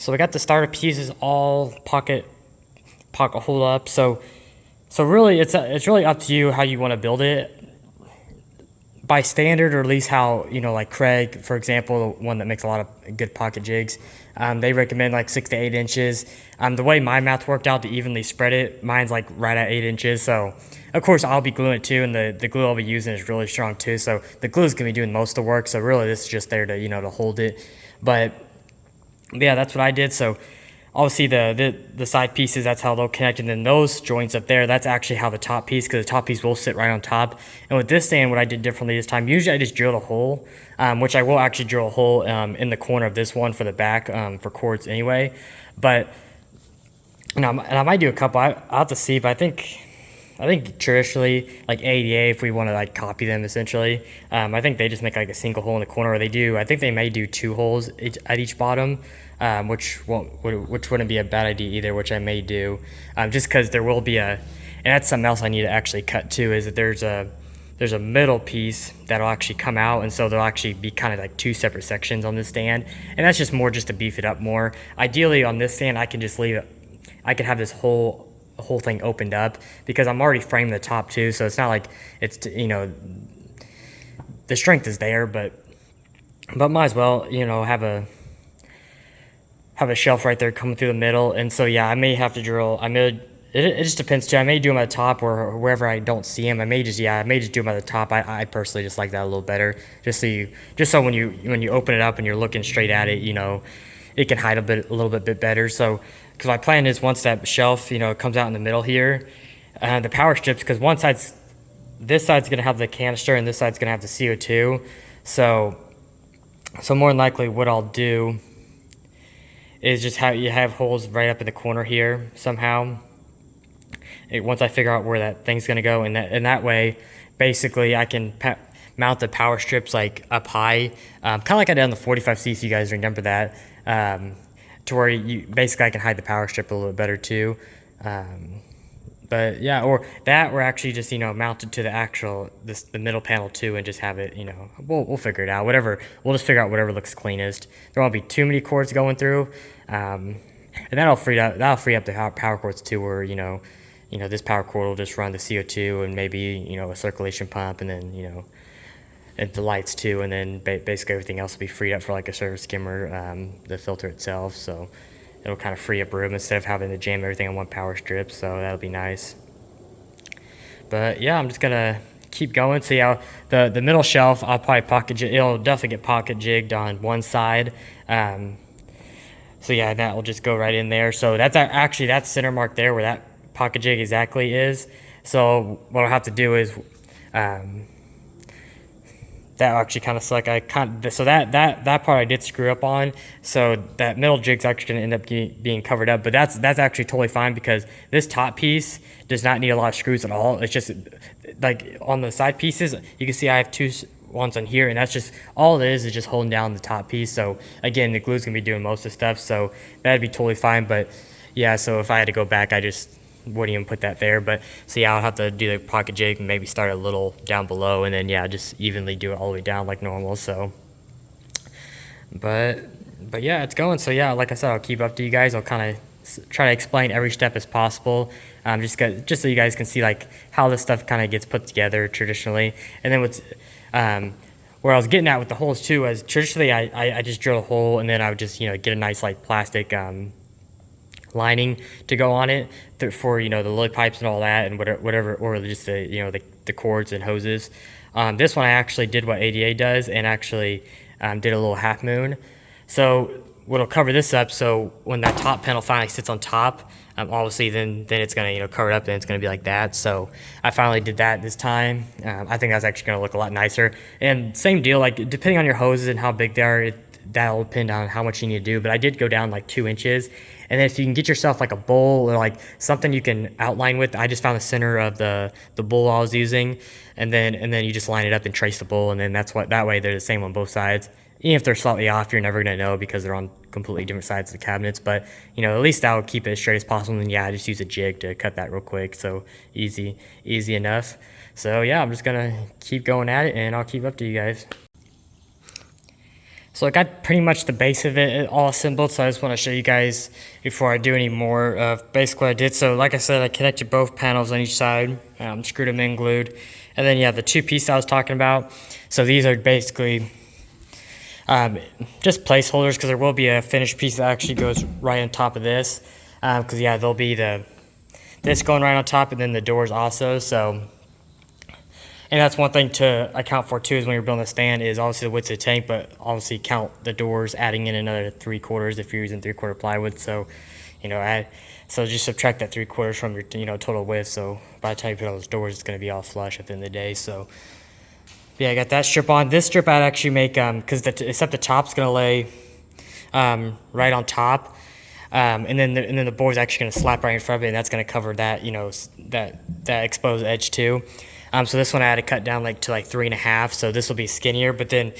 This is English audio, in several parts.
So we got the starter pieces all pocket hole up. So really it's really up to you how you want to build it. By standard, or at least how, like Craig, for example, the one that makes a lot of good pocket jigs, they recommend like 6 to 8 inches. The way my math worked out to evenly spread it, mine's like right at 8 inches. So of course I'll be gluing it too, and the glue I'll be using is really strong too. So the glue is gonna be doing most of the work. So really this is just there to, to hold it. But yeah, that's what I did. So obviously the side pieces, that's how they'll connect, and then those joints up there, that's actually how the top piece, because the top piece will sit right on top. And with this stand, what I did differently this time, usually I just drilled a hole, which I will actually drill a hole in the corner of this one for the back, for cords anyway. But and I might do a couple. I'll have to see, but I think traditionally, like ADA, if we want to like copy them essentially, I think they just make like a single hole in the corner, or they do. I think they may do 2 holes at each bottom, which wouldn't be a bad idea either, which I may do, just because there will be and that's something else I need to actually cut too, is that there's a middle piece that'll actually come out, and so there'll actually be kind of like 2 separate sections on this stand, and that's just more just to beef it up more. Ideally on this stand, I can just leave it. I could have this whole thing opened up, because I'm already framing the top too, so it's not like it's, the strength is there, but might as well, have a shelf right there coming through the middle. And so yeah, I may have to drill. It just depends too. I may do them at the top, or wherever I don't see them. I may just do them at the top. I personally just like that a little better, just so when you open it up and you're looking straight at it, it can hide a little bit better. So, because my plan is, once that shelf, comes out in the middle here, the power strips, because this side's gonna have the canister and this side's gonna have the CO2. So more than likely what I'll do is just have holes right up in the corner here somehow. Once I figure out where that thing's gonna go, and that way, basically I can mount the power strips like up high, kind of like I did on the 45C, so you guys remember that, to where I can hide the power strip a little bit better too. But yeah, or actually just, mount it to the middle panel too, and just have it, we'll figure it out. We'll just figure out whatever looks cleanest. There won't be too many cords going through, and that'll free up the power cords too, where, this power cord will just run the CO2 and maybe, a circulation pump, and then, and the lights too, and then basically everything else will be freed up for like a surface skimmer, the filter itself. So it'll kind of free up room instead of having to jam everything on one power strip. So that'll be nice. But yeah, I'm just gonna keep going. So yeah, the middle shelf, I'll probably it'll definitely get pocket jigged on one side. So yeah, that will just go right in there. So that's actually that center mark there where that pocket jig exactly is. So what I'll have to do is, that actually kind of sucked. So that part I did screw up on. So that middle jig's actually going to end up being covered up. But that's actually totally fine, because this top piece does not need a lot of screws at all. It's just like on the side pieces, you can see I have 2 ones on here, and that's just all it is just holding down the top piece. So again, the glue's going to be doing most of the stuff, so that'd be totally fine. But yeah, so if I had to go back, I just wouldn't even put that there. But so yeah, I'll have to do the pocket jig and maybe start a little down below, and then yeah, just evenly do it all the way down like normal. So but yeah, it's going. So yeah, like I said, I'll keep up to you guys. I'll kind of try to explain every step as possible, just so you guys can see like how this stuff kind of gets put together traditionally. And then where I was getting at with the holes too, was traditionally I just drill a hole, and then I would just get a nice like plastic lining to go on it for the lily pipes and all that, and whatever, or just the cords and hoses. This one I actually did what ADA does, and actually did a little half moon. So what'll cover this up, so when that top panel finally sits on top, obviously then it's gonna cover it up, and it's gonna be like that. So I finally did that this time. I think that's actually gonna look a lot nicer. And same deal, like depending on your hoses and how big they are, that'll depend on how much you need to do. But I did go down like 2 inches. And then if you can get yourself like a bowl or like something you can outline with, I just found the center of the bowl I was using, and then you just line it up and trace the bowl, and then that way they're the same on both sides. Even if they're slightly off, you're never gonna know, because they're on completely different sides of the cabinets. But at least that would keep it as straight as possible. And yeah, I just use a jig to cut that real quick. So easy enough. So yeah, I'm just gonna keep going at it, and I'll keep up to you guys. So I got pretty much the base of it all assembled, so I just want to show you guys before I do any more of basically what I did. So like I said, I connected both panels on each side, screwed them in, glued, and then yeah, the two pieces I was talking about. So these are basically just placeholders, because there will be a finished piece that actually goes right on top of this, because yeah, there'll be this going right on top, and then the doors also. So, and that's one thing to account for too, is when you're building a stand, is obviously the width of the tank, but obviously count the doors, adding in another 3/4 if you're using 3/4 plywood. So, so just subtract that 3/4 from your total width. So by the time you put all those doors, it's going to be all flush at the end of the day. So yeah, I got that strip on. This strip I'd actually make, because except the top's going to lay right on top, and then the board's actually going to slap right in front of it, and that's going to cover that that exposed edge too. So this one I had to cut down to 3.5, so this will be skinnier. But then,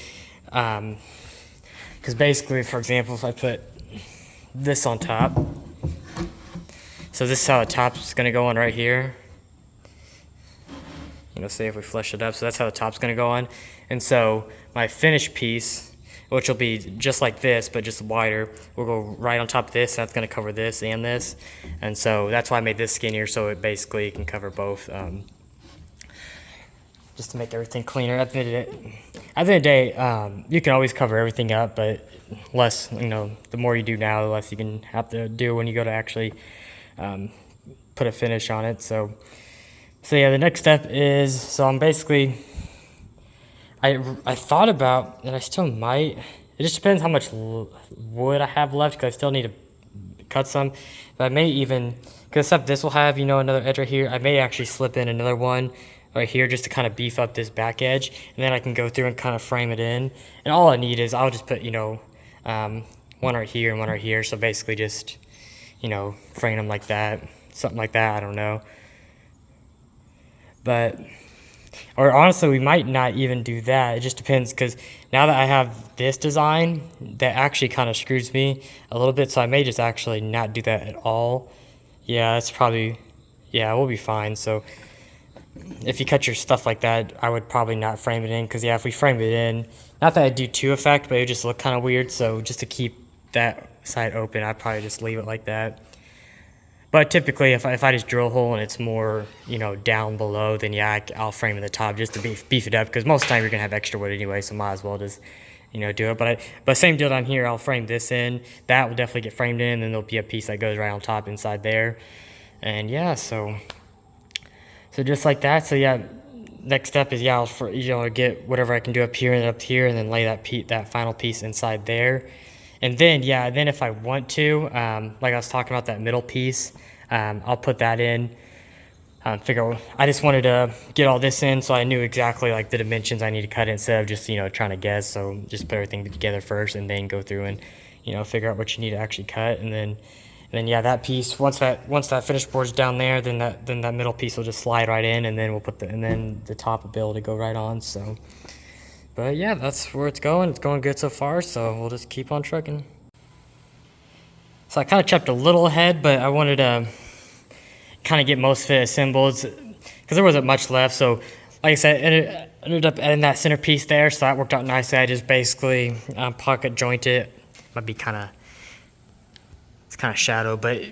because basically, for example, if I put this on top, so this is how the top's going to go on right here. Say if we flush it up, so that's how the top's going to go on. And so my finished piece, which will be just like this but just wider, will go right on top of this, and that's going to cover this and this. And so that's why I made this skinnier, so it basically can cover both, just to make everything cleaner. At the end of the day, you can always cover everything up, but less, the more you do now, the less you can have to do when you go to actually put a finish on it. So yeah, the next step is, so I'm basically, I thought about, and I still might, it just depends how much wood I have left, because I still need to cut some. But I may even, because this will have, another edge right here, I may actually slip in another one right here just to kind of beef up this back edge, and then I can go through and kind of frame it in. And all I need is, I'll just put, one right here and one right here. So basically just, frame them like that, something like that, I don't know. But, or honestly, we might not even do that. It just depends, because now that I have this design, that actually kind of screws me a little bit. So I may just actually not do that at all. Yeah, that's probably, yeah, we'll be fine. So if you cut your stuff like that, I would probably not frame it in, because yeah, if we frame it in, not that I'd do too effect, but it would just look kind of weird. So just to keep that side open, I'd probably just leave it like that. But typically, if I just drill a hole and it's more, down below, then yeah, I'll frame in the top just to beef it up, because most of the time you're gonna have extra wood anyway, so might as well just, do it. But same deal down here. I'll frame this in. That will definitely get framed in, and then there'll be a piece that goes right on top inside there. And yeah, so just like that. So yeah, next step is, yeah, I'll get whatever I can do up here, and then lay that final piece inside there. And then, yeah, then if I want to, like I was talking about that middle piece, I'll put that in. I just wanted to get all this in, so I knew exactly the dimensions I need to cut it, instead of just, trying to guess. So just put everything together first, and then go through and, figure out what you need to actually cut. And then yeah, that piece, once that finished board's down there, then that middle piece will just slide right in, and then we'll and then the top will be able to go right on. So, but yeah, that's where it's going. It's going good so far, so we'll just keep on trucking. So I kind of chopped a little ahead, but I wanted to kind of get most of it assembled, because there wasn't much left. So like I said, ended up adding that center piece there, so that worked out nicely. I just basically pocket joint it. Might be it's kind of shadow, but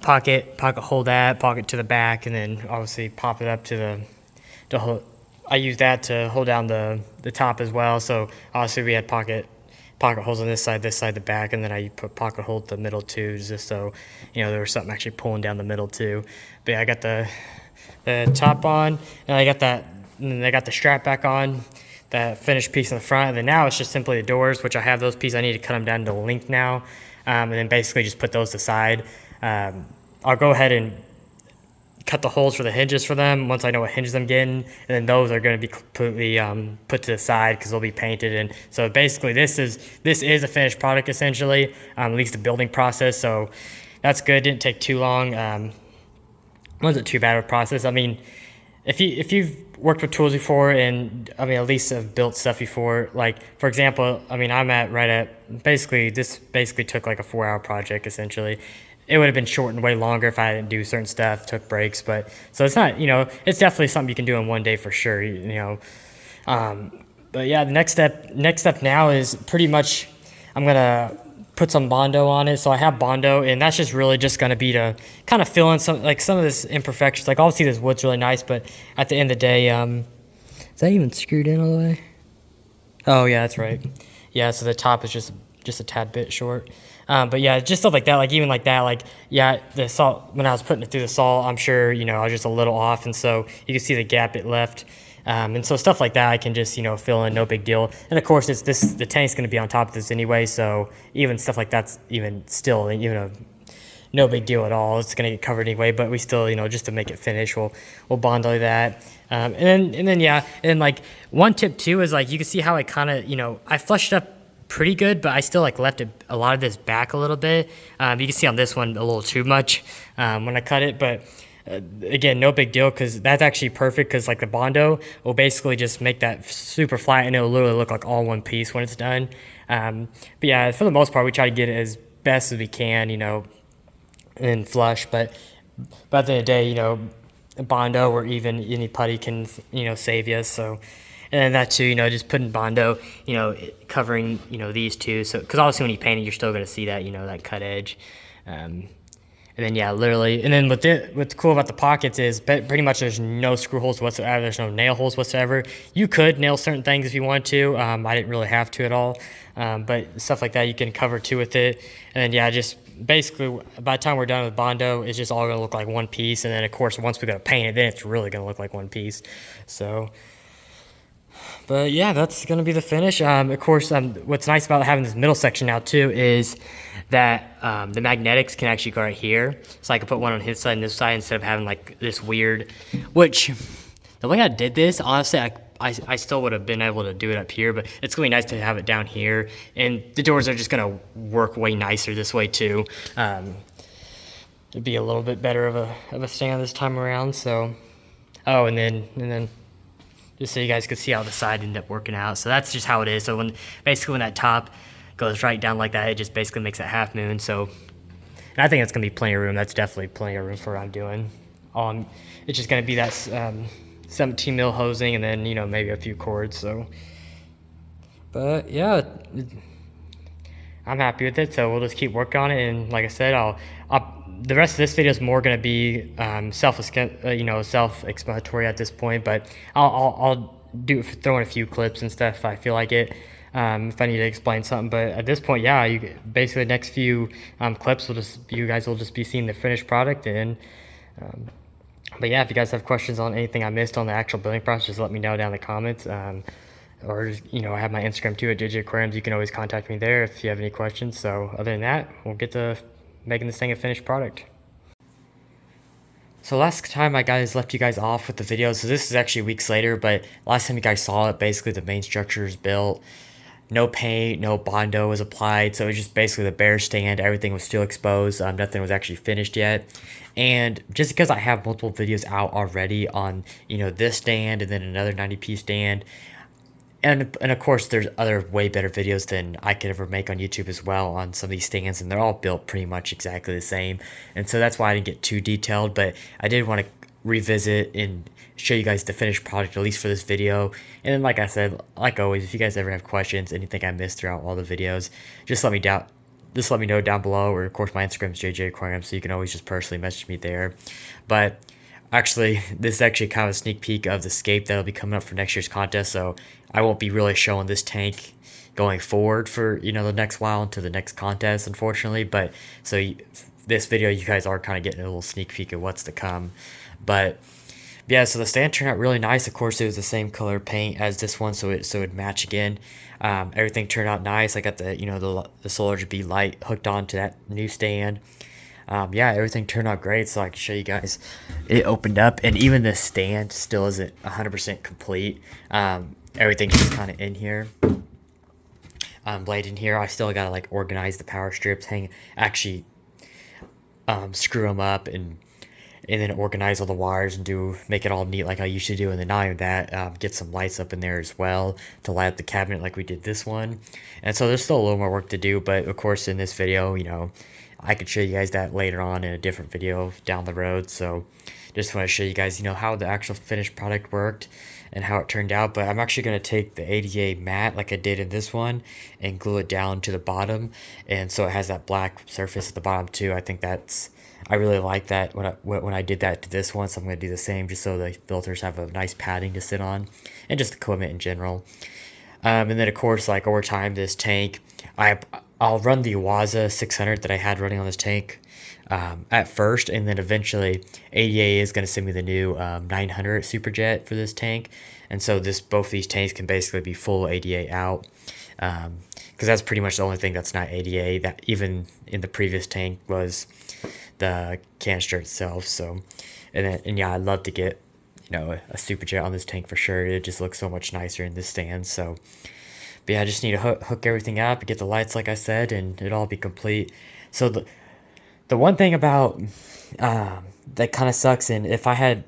pocket hold that, pocket to the back, and then obviously pop it up to the hold. I use that to hold down the top as well. So obviously we had pocket holes on this side, the back, and then I put pocket hold the middle too, just so there was something actually pulling down the middle too. But yeah, I got the top on, and I got the strap back on, that finished piece in the front, and then now it's just simply the doors, which I have those pieces. I need to cut them down to length now, and then basically just put those aside. I'll go ahead and cut the holes for the hinges for them once I know what hinges I'm getting, and then those are going to be completely put to the side, because they'll be painted. And so basically this is a finished product essentially, at least the building process. So that's good. Didn't take too long. Wasn't too bad of a process. I mean, if you've worked with tools before, and I mean at least have built stuff before, for example, I mean I'm right at this basically took a 4-hour project essentially. It would have been shortened way longer if I didn't do certain stuff, took breaks, but so it's not, it's definitely something you can do in one day for sure, But yeah, the next step now is pretty much I'm gonna put some Bondo on it. So I have Bondo, and that's just really just gonna be to kind of fill in some of this imperfections. Like obviously this wood's really nice, but at the end of the day, is that even screwed in all the way? Oh yeah, that's right. Yeah, so the top is just a tad bit short. But yeah, just stuff like that, like even like that, like yeah, the salt, when I was putting it through the salt, I'm sure, I was just a little off, and so you can see the gap it left. And so stuff like that I can just, fill in, no big deal. And of course the tank's gonna be on top of this anyway, so even stuff like that's even still, no big deal at all. It's gonna get covered anyway, but we still, just to make it finish, we'll Bondo that. And then yeah, and like one tip too is like you can see how I kind of, I flushed up pretty good, but I still like left a lot of this back a little bit. You can see on this one a little too much when I cut it, but again, no big deal, because that's actually perfect, because like the Bondo will basically just make that super flat, and it'll literally look like all one piece when it's done. But yeah, for the most part, we try to get it as best as we can, and flush, but at the end of the day, Bondo or even any putty can, save you. So, and then that too, just putting Bondo, covering, these two. So, because obviously when you paint it, you're still going to see that, that cut edge. And then yeah, literally, and then what's cool about the pockets is pretty much there's no screw holes whatsoever. There's no nail holes whatsoever. You could nail certain things if you wanted to. I didn't really have to at all. But stuff like that you can cover too with it. And then yeah, just basically by the time we're done with Bondo, it's just all gonna look like one piece. And then of course once we go to paint it, then it's really gonna look like one piece. So. But yeah, that's gonna be the finish. Of course, what's nice about having this middle section now too is that the magnetics can actually go right here. So I can put one on his side and this side instead of having like this weird, which the way I did this, honestly, I still would have been able to do it up here, but it's gonna be nice to have it down here. And the doors are just gonna work way nicer this way too. It'd be a little bit better of a stand this time around. So, oh, and then just so you guys could see how the side ended up working out. So that's just how it is. So when that top goes right down like that, it just basically makes a half moon. So, and I think it's gonna be plenty of room. That's definitely plenty of room for what I'm doing. It's just gonna be that 17 mil hosing, and then maybe a few cords. So, but yeah, I'm happy with it. So we'll just keep working on it. And like I said, the rest of this video is more going to be self-explanatory at this point, but I'll throw in a few clips and stuff if I feel like it, if I need to explain something. But at this point, yeah, basically the next few clips you guys will just be seeing the finished product. And but yeah, if you guys have questions on anything I missed on the actual building process, just let me know down in the comments. Or I have my Instagram too at JJ Aquariums. You can always contact me there if you have any questions. So other than that, we'll get to making this thing a finished product. So last time I left you guys off with the video, so this is actually weeks later, but last time you guys saw it, basically the main structure is built. No paint, no Bondo was applied, so it was just basically the bare stand. Everything was still exposed. Nothing was actually finished yet. And just because I have multiple videos out already on, this stand and then another 90p stand, and of course, there's other way better videos than I could ever make on YouTube as well on some of these stands, and they're all built pretty much exactly the same. And so that's why I didn't get too detailed, but I did want to revisit and show you guys the finished product, at least for this video. And then, like I said, like always, if you guys ever have questions, anything I missed throughout all the videos, just let me know down below, or of course my Instagram is JJ Aquariums, so you can always just personally message me there. But actually, this is actually kind of a sneak peek of the scape that'll be coming up for next year's contest, so I won't be really showing this tank going forward for, the next while into the next contest, unfortunately. But, so this video, you guys are kind of getting a little sneak peek of what's to come. But, yeah, so the stand turned out really nice. Of course, it was the same color paint as this one, so it'd match again. Everything turned out nice. I got the Solar RGB light hooked onto that new stand. Yeah, everything turned out great, so I can show you guys. It opened up, and even the stand still isn't 100% complete. Everything's just kind of in here, laid in here. I still gotta like organize the power strips, screw them up, and then organize all the wires and make it all neat like I usually do. And then not even that, get some lights up in there as well to light up the cabinet like we did this one. And so there's still a little more work to do, but of course in this video, I could show you guys that later on in a different video down the road. So just want to show you guys, how the actual finished product worked. and how it turned out, but I'm actually going to take the ADA matte like I did in this one and glue it down to the bottom, and so it has that black surface at the bottom too. I really like that when I did that to this one, so I'm going to do the same just so the filters have a nice padding to sit on, and just the equipment in general. And then of course, like over time, this tank, I'll run the Waza 600 that I had running on this tank at first, and then eventually ADA is going to send me the new 900 Superjet for this tank, and so both these tanks can basically be full ADA out, because that's pretty much the only thing that's not ADA. That even in the previous tank was the canister itself. So, and yeah, I'd love to get a Superjet on this tank for sure. It just looks so much nicer in this stand. So, but yeah, I just need to hook everything up, get the lights like I said, and it'll all be complete. So the one thing about that kind of sucks, and if I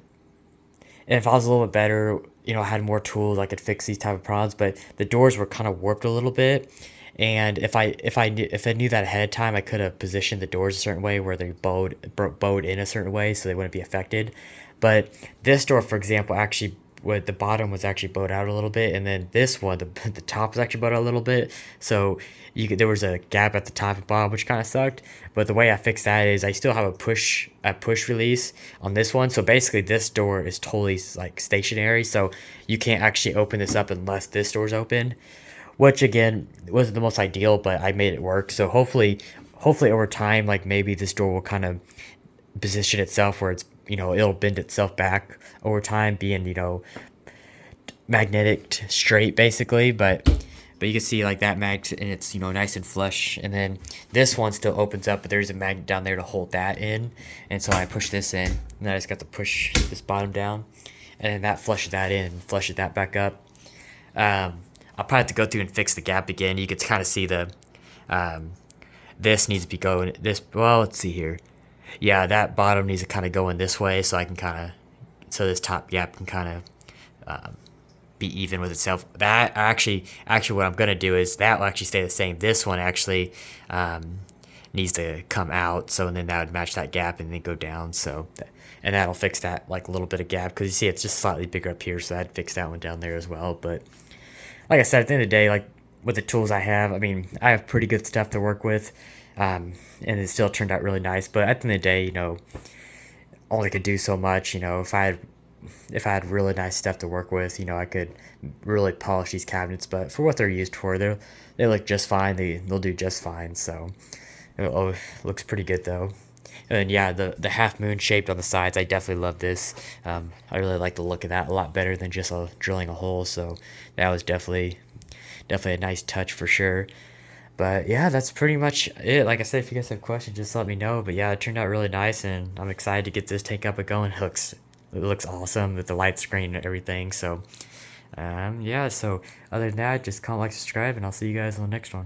was a little bit better, I had more tools, I could fix these type of problems. But the doors were kind of warped a little bit, and if I knew that ahead of time, I could have positioned the doors a certain way where they bowed in a certain way so they wouldn't be affected. But this door, for example, actually, the bottom was actually bowed out a little bit, and then this one, the top was actually bowed out a little bit. So there was a gap at the top and bottom, which kind of sucked. But the way I fixed that is I still have a push release on this one. So basically, this door is totally like stationary, so you can't actually open this up unless this door's open. Which again wasn't the most ideal, but I made it work. So hopefully over time, like maybe this door will kind of position itself where it's it'll bend itself back over time, being magnetic straight basically. But you can see like that magnet, and it's nice and flush, and then this one still opens up, but there's a magnet down there to hold that in, and so I push this in, and then I just got to push this bottom down, and then that flushes that in and flushes that back up. I'll probably have to go through and fix the gap again. You can kind of see this needs to be going this. Well, let's see here. Yeah, that bottom needs to kind of go in this way, so I can so this top gap can kind of be even with itself. That actually, what I'm gonna do is that will actually stay the same. This one actually needs to come out, so and then that would match that gap and then go down. So, and that'll fix that like a little bit of gap, because you see it's just slightly bigger up here, so I'd fix that one down there as well. But like I said, at the end of the day, like with the tools I have, I mean, I have pretty good stuff to work with, and it still turned out really nice. But at the end of the day, only could do so much. If I had really nice stuff to work with, I could really polish these cabinets. But for what they're used for, they look just fine. They'll do just fine. So it looks pretty good though. And yeah, the half moon shaped on the sides, I definitely love this. I really like the look of that a lot better than just drilling a hole. So that was definitely a nice touch for sure. But yeah, that's pretty much it. Like I said, if you guys have questions, just let me know. But yeah, it turned out really nice, and I'm excited to get this tank up and going. It looks awesome with the light screen and everything. So yeah, so other than that, just comment, like, subscribe, and I'll see you guys on the next one.